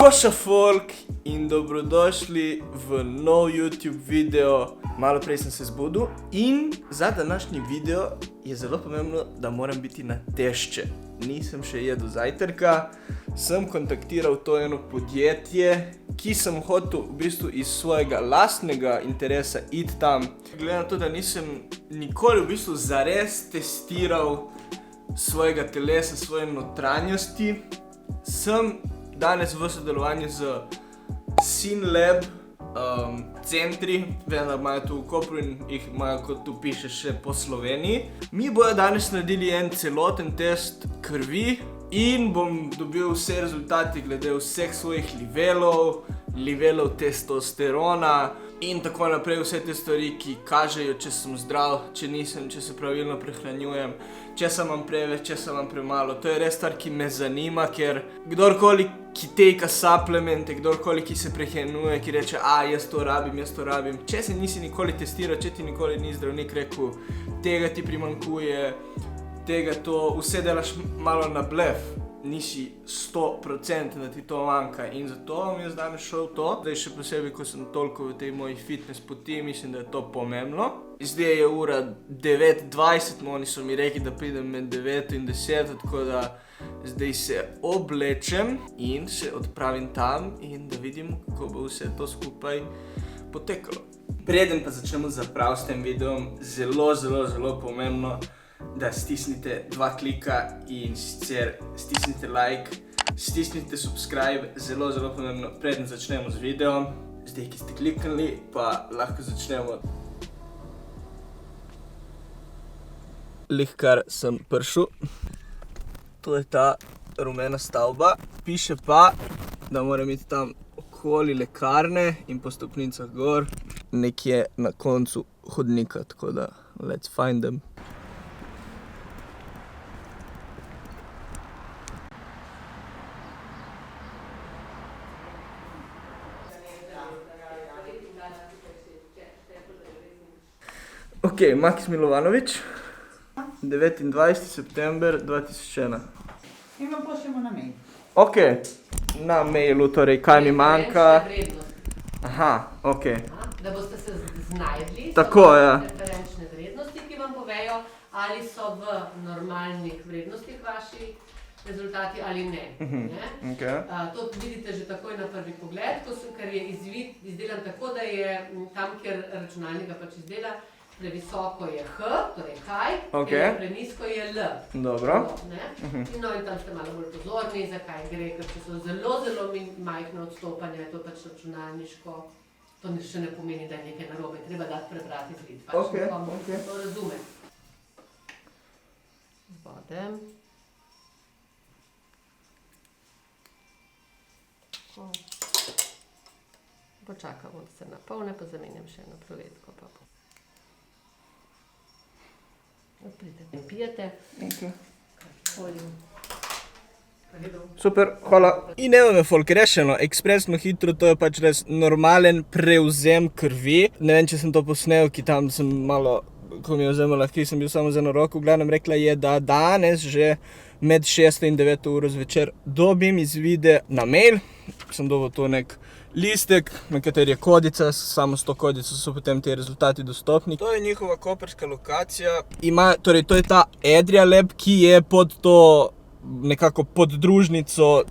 Koša folk in dobrodošli v nov YouTube video. Malo prej sem se zbudil in za današnji video je zelo pomembno, da moram biti na tešče. Nisem še jedel zajtrka, sem kontaktiral to eno podjetje, ki sem hotel v bistvu iz svojega lastnega interesa iti tam. Glede na to, da nisem nikoli v bistvu zares testiral svojega telesa, svoje notranjosti, sem danes v sodelovanju z SINLAB centri, vem, da imajo tu v Kopru in jih imajo, kot tu piše, še po Sloveniji. Mi bojo danes naredili en celoten test krvi in bom dobil vse rezultati glede vseh svojih nivelov testosterona in tako naprej, vse te stvari, ki kažejo, če sem zdrav, če nisem, če se pravilno prehranjujem, če sem imam preveč, če sem imam premalo. To je res stvar, ki me zanima, ker kdorkoli, ki teka suplemente, kdorkoli, ki se prehranjuje, ki reče, jaz to rabim. Če se nisi nikoli testiral, če ti nikoli ni zdravnik rekel, tega ti primanjkuje, tega to, vse delaš malo na blef, nisi 100%, da ti to manjka in zato vam jaz danes šel to. Zdaj še posebej, ko sem toliko v tej moji fitness poti, mislim, da je to pomembno. Zdaj je ura 9:20, oni so mi rekli, da pridem med 9 in 10, tako da zdaj se oblečem in se odpravim tam in da vidim, kako bo vse to skupaj potekalo. Preden pa začnemo zaprav s tem videom, zelo pomembno, da stisnite 2 klika in sicer stisnite like, stisnite subscribe, zelo pomembno, preden začnemo z videom. Zdaj, ki ste kliknili, pa lahko začnemo. Lihkar sem prišel. To je ta rumena stavba. Piše pa, da moram iti tam okoli lekarne in po stopnicah gor, nekje na koncu hodnika, tako da let's find them. Ok, Makis Milovanović, 29. september 2001. In vam pošljemo na mail. Ok, na mailu, torej kaj mi manjka. Aha, ok. Da boste se znajdli, Tako, ja. referenčne vrednosti, ki vam povejo, ali so v normalnih vrednostih vaši rezultati ali ne. Okay. To vidite že takoj na prvi pogled, ker je izvid izdelan tako, da je tam, kjer računalnik ga pač izdela, previsoko je H, torej kaj, Okay. Prenisko je L. Dobro. No in tam ste malo bolj pozorni, zakaj gre, ker če so zelo majhne odstopanja, je to pač računalniško, to še ne pomeni, da je nekaj narobe, treba dati prebrati izvid, pač nekomu to razume. Vode. Počakamo, da se napolne, pa zamenjam še eno provedko. Pridete in pijete. Super, hvala. In evo me folk rešeno, ekspresno hitro, to je pač res normalen prevzem krvi. Ne vem, če sem to posnel, ki tam sem malo, ko mi je vzemala, ki sem bil samo z eno roko, v glavnem rekla je, da danes že med 6 in 9 uro zvečer dobim izvide na mail. Sem dobil to nek listek, na kateri je kodica, samo s to kodico so potem ti rezultati dostopni. To je njihova koprska lokacija. Torej, to je ta Adrialab, ki je pod to nekako poddružnico,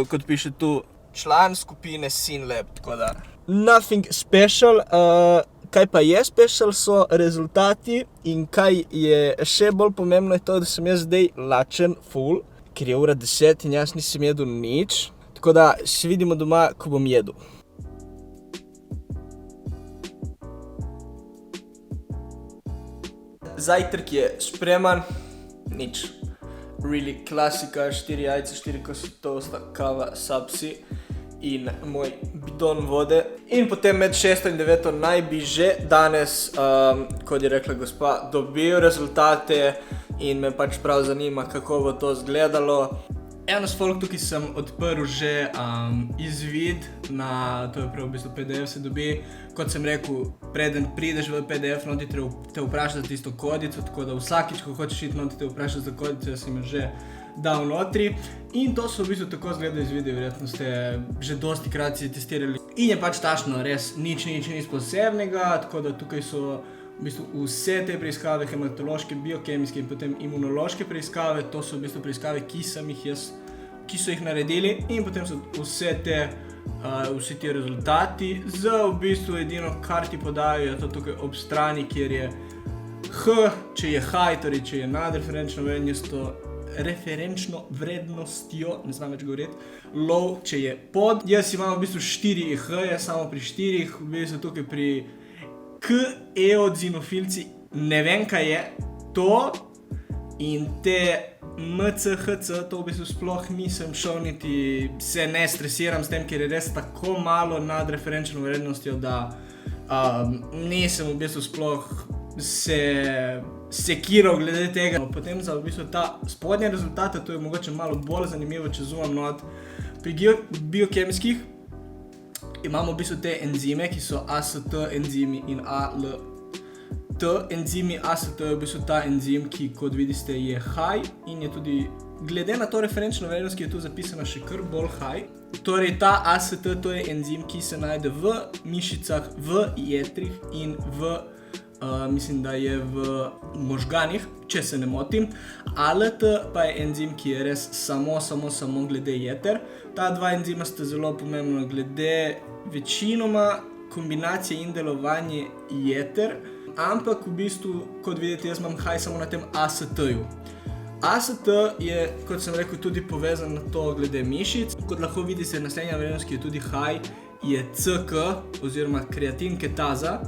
kot piše tu, član skupine SINLAB, tako da nothing special. Kaj pa je special, so rezultati in kaj je še bolj pomembno je to, da sem jaz zdaj lačen full, ker je ura 10 in jaz nisem jedel nič. Tako da se vidimo doma, ko bom jedel. Zajtrk je spreman, nič. Really klasika, 4 jajca, 4 kose toasta, kava, sapsi in moj bidon vode. In potem med 6 in 9 naj bi že danes, kot je rekla gospa, dobil rezultate in me pač prav zanima, kako bo to izgledalo. Eno folk, tukaj sem odprl že izvid na, to je prav v bistvu PDF se dobi. Kot sem rekel, preden prideš v PDF, noti te vpraša za tisto kodico, tako da vsakič, ko hočeš iti, noti te vpraša za kodico, jaz sem jo že dal notri. In to so v bistvu tako izgleda iz videa, verjetno ste že dosti krat si testirali. In je pač tačno, res nič posebnega, tako da tukaj so v bistvu vse te preiskave, hematološke, biokemijske in potem imunološke preiskave, to so v bistvu preiskave, ki so jih naredili in potem so vsi ti rezultati. V bistvu edino, kar ti podajo, je to tukaj ob strani, kjer je H, če je high, torej če je nad referenčno vrednostjo, ne znam več govoriti, low, če je pod. Jaz imam v bistvu 4 H-je, samo pri 4, v bistvu tukaj pri eozinofilci, ne vem, kaj je to, in te MCHC, to v bistvu sploh nisem šel, niti se ne stresiram s tem, ker je res tako malo nad referenčno vrednostjo, da nisem v bistvu sploh sekiral glede tega. Potem za v bistvu ta spodnje rezultate, to je mogoče malo bolj zanimivo, če zoomam not. Pri biokemijskih imamo v bistvu te enzime, ki so AST enzimi in ALT enzimi. AST je v bistvu ta enzim, ki kot vidite je high in je tudi glede na to referenčno vrednost, ki je tu zapisana, še kar bolj high. Torej ta AST, to je enzim, ki se najde v mišicah, v jetrih in mislim, da je v možganih, če se ne motim. ALT pa je enzim, ki je res samo glede jeter. Ta dva enzima sta zelo pomembna glede večinoma kombinacije in delovanje jeter, ampak v bistvu, kot vidite, jaz imam high samo na tem AST-ju. AST je, kot sem rekel, tudi povezan na to glede mišic. Kot lahko vidite, naslednja vrednost, ki je tudi high, je CK oziroma kreatin ketaza.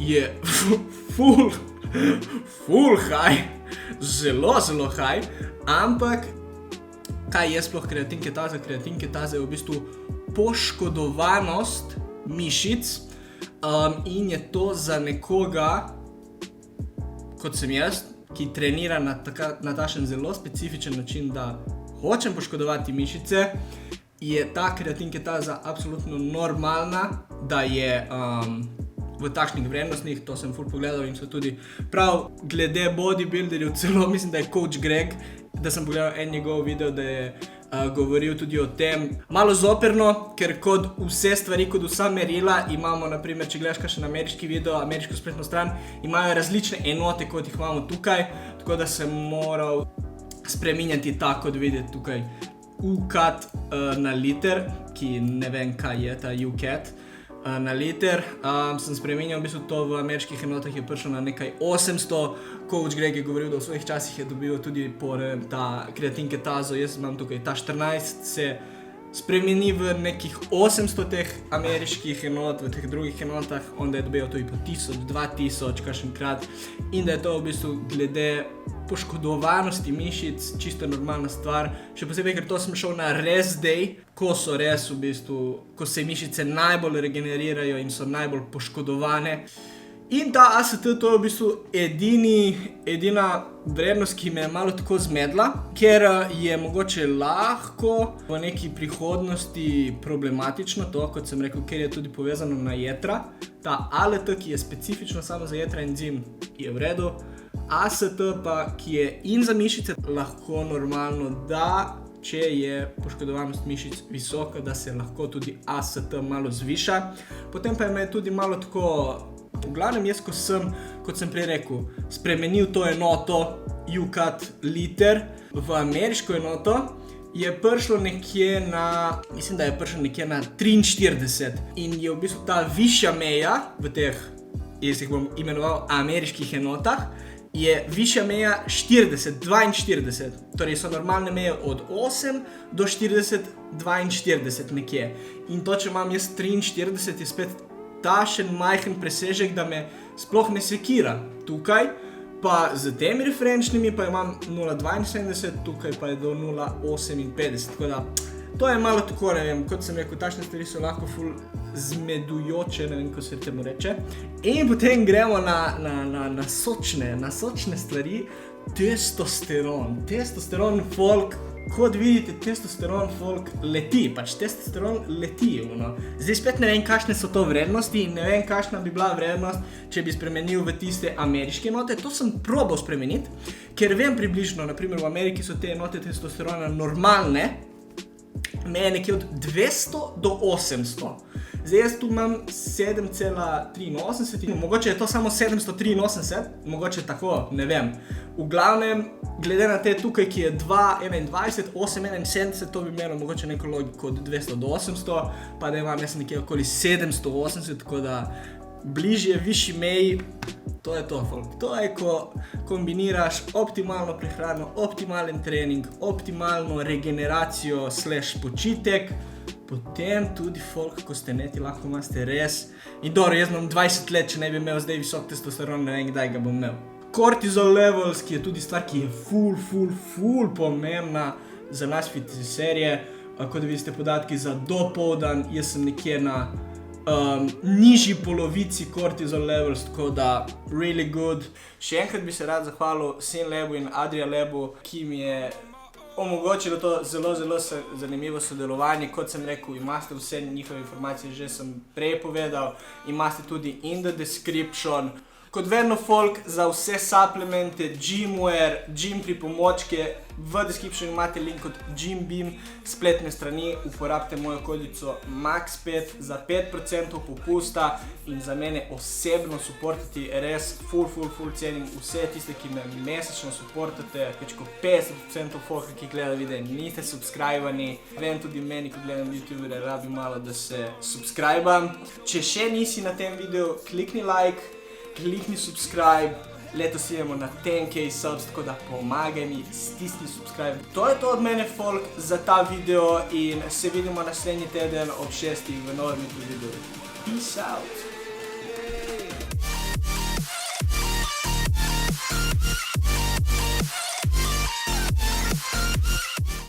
Je full high, zelo high, ampak kaj je sploh kreatin ketaza? Kreatin ketaza je v bistvu poškodovanost mišic in je to za nekoga, kot sem jaz, ki trenira na takšen zelo specifičen način, da hočem poškodovati mišice, je ta kreatin ketaza absolutno normalna, da je v takšnih vrednostnih, to sem ful pogledal in so tudi prav glede bodybuilderjev, celo mislim, da je coach Greg, da sem pogledal en njegov video, da je govoril tudi o tem. Malo zoperno, ker kot vse stvari, kot vsa merila, imamo, naprimer, če gledaš kakšen ameriški video, ameriško spletno stran, imajo različne enote, kot jih imamo tukaj, tako da sem moral spreminjati tako, da vidite tukaj UCAT na liter, ki ne vem, kaj je ta UCAT. Na liter, sem spremenil, v bistvu to v ameriških enotah je prišlo na nekaj 800, coach Greg je govoril, da v svojih časih je dobil tudi ta kreatin ketazo, jaz imam tukaj ta 14, se spremeni v nekih 800 teh ameriških enot, v teh drugih enotah, onda je dobil tudi po 1000, 2000, kakšenkrat, in da je to v bistvu glede poškodovanosti mišic čisto normalna stvar, še posebej, ker to sem šel na rest day, ko so res v bistvu, ko se mišice najbolj regenerirajo in so najbolj poškodovane. In ta AST, to je v bistvu edina vrednost, ki me je malo tako zmedla, ker je mogoče lahko v neki prihodnosti problematično to, kot sem rekel, ker je tudi povezano na jetra. Ta ALT, ki je specifično samo za jetra enzim, je v redu. AST pa, ki je in za mišice, lahko normalno, da če je poškodovanost mišic visoka, da se lahko tudi AST malo zviša. Potem pa je tudi malo tako, v glavnem jaz, kot sem prej rekel, spremenil to enoto UCAT liter v ameriško enoto, je prišlo nekje na, mislim, da je prišlo nekje na 43 in je v bistvu ta višja meja v teh, jaz jih bom imenoval ameriških enotah, je višja meja 42, torej so normalne meje od 8 do 40, 42 nekje. In to, če imam jaz 43, je spet tašen majhen presežek, da me sploh ne sekira. Tukaj pa z temi referenčnimi pa imam 0,72, tukaj pa je do 0,58, tako da to je malo tako, ne vem, kot sem rekel, takšne stvari so lahko ful zmedujoče, ne vem, ko se temu reče. In potem gremo na sočne stvari, testosteron. Testosteron folk, kot vidite, testosteron folk leti, pač testosteron leti, no. Zdaj spet ne vem, kakšne so to vrednosti in ne vem, kakšna bi bila vrednost, če bi spremenil v tiste ameriške enote. To sem probal spremeniti, ker vem približno, naprimer v Ameriki so te enote testosterona normalne, meje nekje od 200 do 800. Zdaj jaz tu imam 7,83, mogoče je to samo 783, mogoče tako, ne vem. V glavnem, glede na te tukaj, ki je 2,21, 8,71, to bi imelo mogoče neko logiko od 200 do 800, pa da imam jaz nekje okoli 780, tako da bližje višji meji. To je to, folk. To je, ko kombiniraš optimalno prehrano, optimalen trening, optimalno regeneracijo / počitek, potem tudi, folk, ko ste neti, lahko imate res. In dobro, jaz imam 20 let, če ne bi imel zdaj visok testosteron, ne vem, kdaj ga bom imel. Cortisol levels, ki je tudi stvar, ki je ful pomembna za nas fitnesserje. Kot vidite podatki za dopoldan, jaz sem nekje na nižji polovici cortisol levels, tako da really good. Še enkrat bi se rad zahvalil Sin Lebu in Adria Lebu, ki mi je omogočilo to zelo zanimivo sodelovanje. Kot sem rekel, imate vse njihove informacije, že sem prej povedal, imate tudi in the description. Kot vedno, folk, za vse suplemente, gymwear, gym pripomočke, v descriptionu imate link od GymBeam spletne strani, uporabite mojo kodico MAX5 za 5% popusta in za mene osebno supportati, res ful cenim vse tiste, ki me mesečno supportate, več kot 50% folka, ki gleda videe, niste subscribani, vem tudi meni, ko gledam youtubere, rabi malo, da se subscribam. Če še nisi na tem videu, klikni like, klikni subscribe, letos idemo na 10k subs, tako da pomagaj mi, stisni subscribe. To je to od mene, folk, za ta video in se vidimo naslednji teden ob 6 v novem videu. Peace out!